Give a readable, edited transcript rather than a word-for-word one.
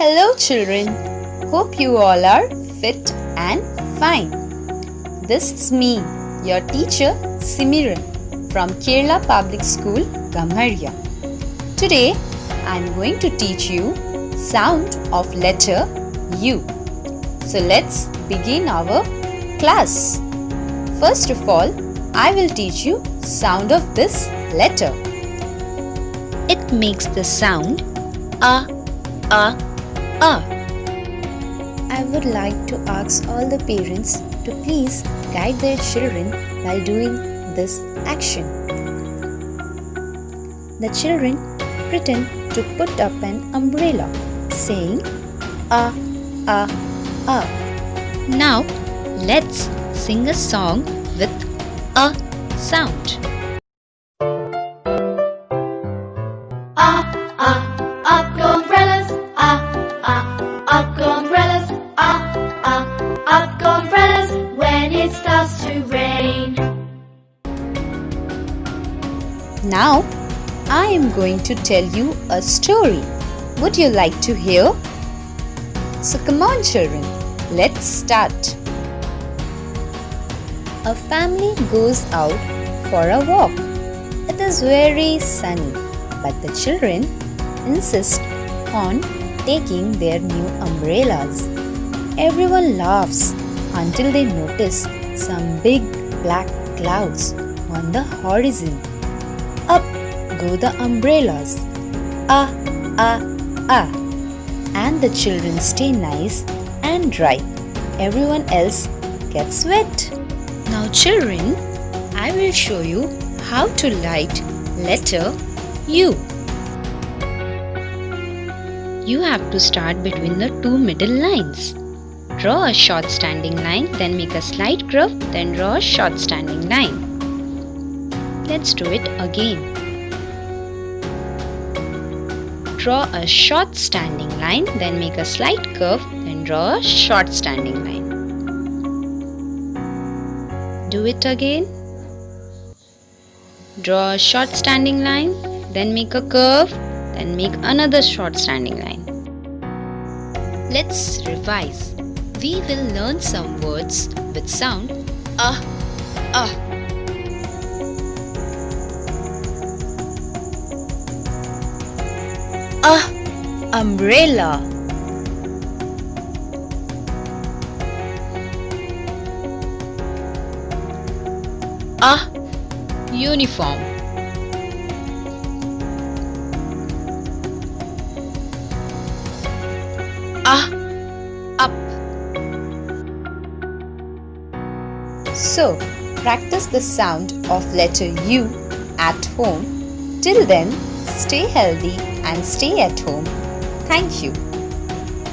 Hello children, hope you all are fit and fine. This is me, your teacher Simiran from Kerala Public School, Gamharia. Today I am going to teach you sound of letter U. So let's begin our class. First of all, I will teach you sound of this letter. It makes the sound a. I would like to ask all the parents to please guide their children while doing this action. The children pretend to put up an umbrella saying a. Now let's sing a song with a sound. Up go umbrellas, up go umbrellas, up go umbrellas when it starts to rain. Now I am going to tell you a story. Would you like to hear? So come on children, let's start. A family goes out for a walk. It is very sunny, but the children insist on taking their new umbrellas. Everyone laughs until they notice some big black clouds on the horizon. Up go the umbrellas. And the children stay nice and dry. Everyone else gets wet. Now children, I will show you how to write letter U. You have to start between the two middle lines. Draw a short standing line, then make a slight curve, then draw a short standing line. Let's do it again. Draw a short standing line, then make a slight curve, then draw a short standing line. Do it again. Draw a short standing line, then make a curve, then make another short standing line. Let's revise. We will learn some words with sound a. Umbrella. Uniform. Up. So, practice the sound of letter U at home. Till then, stay healthy and stay at home. Thank you.